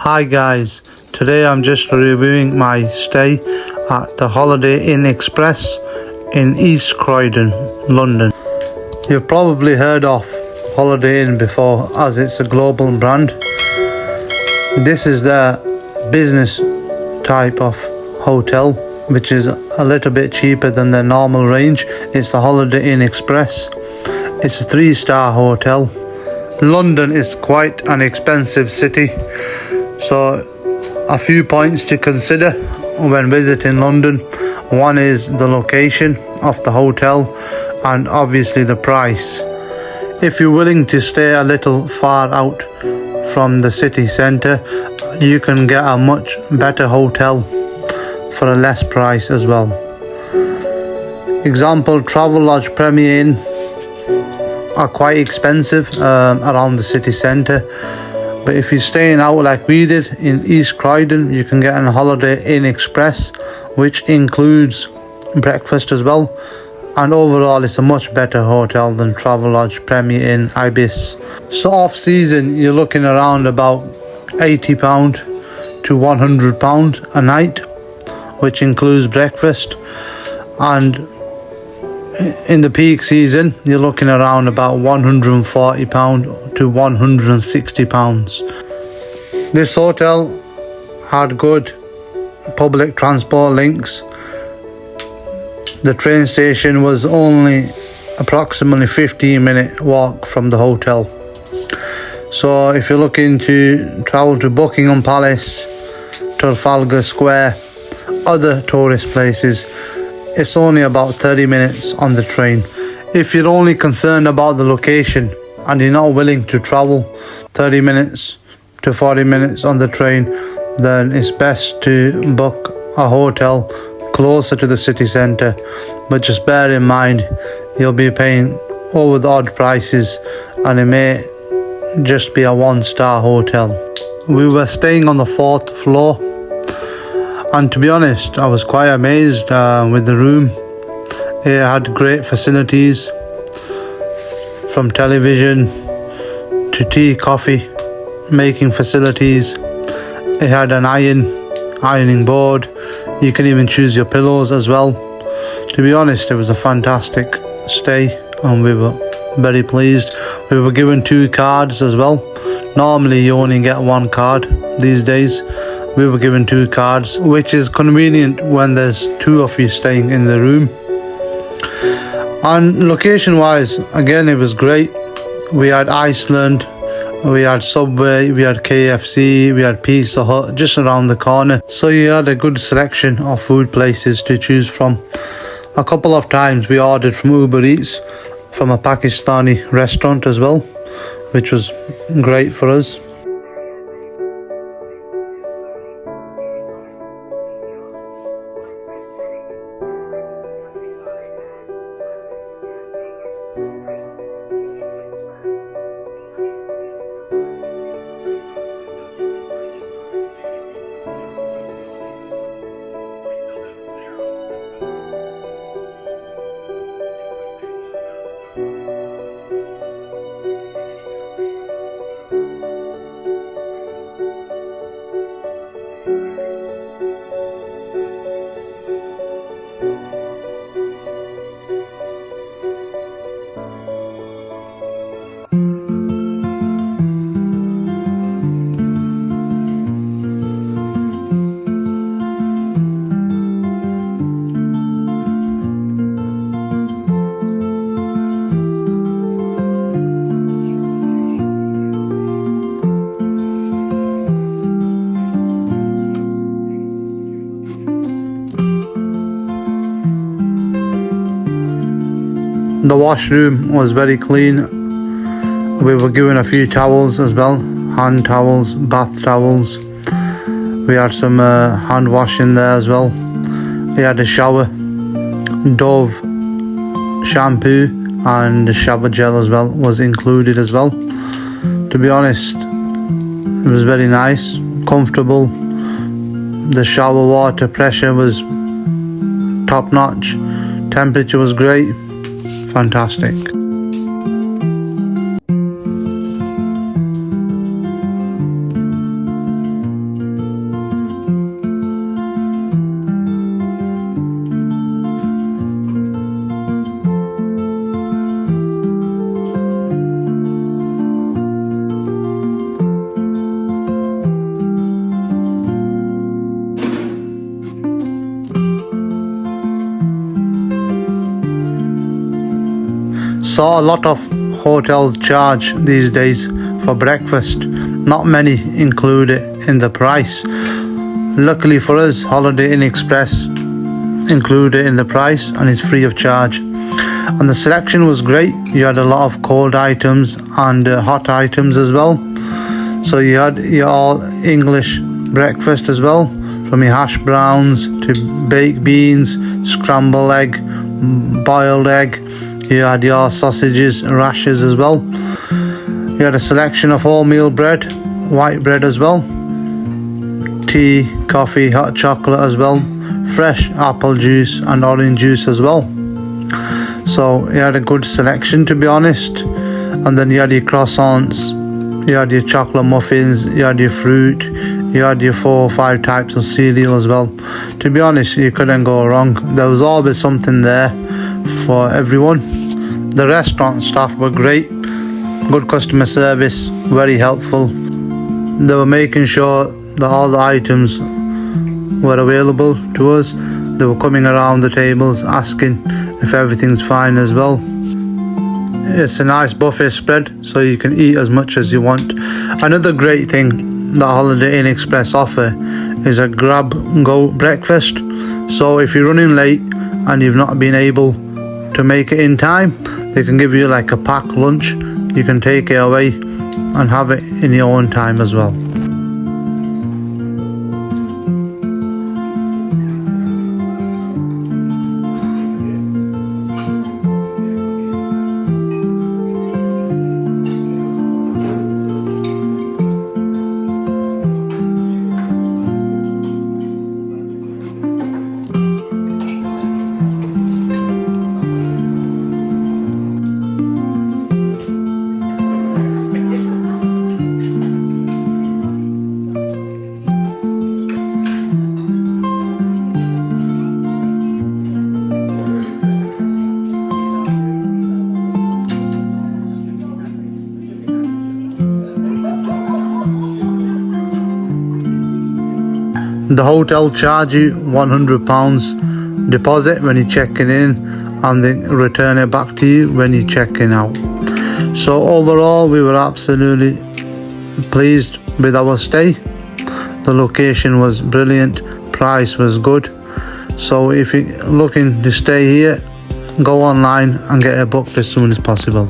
Hi guys, today I'm just reviewing my stay at the Holiday Inn Express in East Croydon, London. You've probably heard of Holiday Inn before, as it's a global brand. This is their business type of hotel, which is a little bit cheaper than their normal range. It's the Holiday Inn Express. It's a 3-star hotel. London is quite an expensive city, so a few points to consider when visiting London. One is the location of the hotel and obviously the price. If you're willing to stay a little far out from the city centre, you can get a much better hotel for a less price as well. Example, Travelodge Premier Inn are quite expensive around the city centre, but if you're staying out like we did in East Croydon, you can get a Holiday Inn Express, which includes breakfast as well, and overall it's a much better hotel than Travelodge Premier Inn Ibis. So off season you're looking around about £80 to £100 a night, which includes breakfast, and in the peak season you're looking around about £140 to £160. This hotel had good public transport links. The train station was only approximately 15-minute walk from the hotel. So if you're looking to travel to Buckingham Palace, Trafalgar Square, other tourist places, it's only about 30 minutes on the train. If you're only concerned about the location and you're not willing to travel 30 minutes to 40 minutes on the train, then it's best to book a hotel closer to the city centre. But just bear in mind, you'll be paying over the odd prices and it may just be a 1-star hotel. We were staying on the 4th floor, and to be honest, I was quite amazed with the room. It had great facilities, from television to tea, coffee making facilities. It had an ironing board. You can even choose your pillows as well. To be honest, it was a fantastic stay and we were very pleased. We were given 2 cards as well. Normally you only get 1 card these days. We were given 2 cards, which is convenient when there's 2 of you staying in the room. And location wise, again, it was great. We had Iceland, we had Subway, we had KFC, we had Pizza Hut just around the corner. So you had a good selection of food places to choose from. A couple of times we ordered from Uber Eats from a Pakistani restaurant as well, which was great for us. The washroom was very clean. We were given a few towels as well, hand towels, bath towels. We had some hand wash in there as well. We had a shower, Dove shampoo and the shower gel as well was included as well. To be honest, it was very nice, comfortable. The shower water pressure was top notch. Temperature was great. Fantastic. saw a lot of hotels charge these days for breakfast. Not many include it in the price. Luckily for us, Holiday Inn Express included it in the price and it's free of charge. And the selection was great. You had a lot of cold items and hot items as well. So you had your all English breakfast as well, from your hash browns to baked beans, scrambled egg, boiled egg. You had your sausages, rashers as well. You had a selection of wholemeal bread, white bread as well, tea, coffee, hot chocolate as well, fresh apple juice and orange juice as well. So you had a good selection, to be honest. And then you had your croissants, you had your chocolate muffins, you had your fruit, you had your 4 or 5 types of cereal as well. To be honest, you couldn't go wrong. There was always something there for everyone. The restaurant staff were great, good customer service, very helpful. They were making sure that all the items were available to us. They were coming around the tables asking if everything's fine as well. It's a nice buffet spread, so you can eat as much as you want. Another great thing that Holiday Inn Express offer is a grab-go breakfast. So if you're running late and you've not been able to make it in time, they can give you like a packed lunch. You can take it away and have it in your own time as well. The hotel charge you £100 deposit when you're checking in, and they return it back to you when you're checking out. So overall, we were absolutely pleased with our stay. The location was brilliant, price was good. So if you're looking to stay here, go online and get it booked as soon as possible.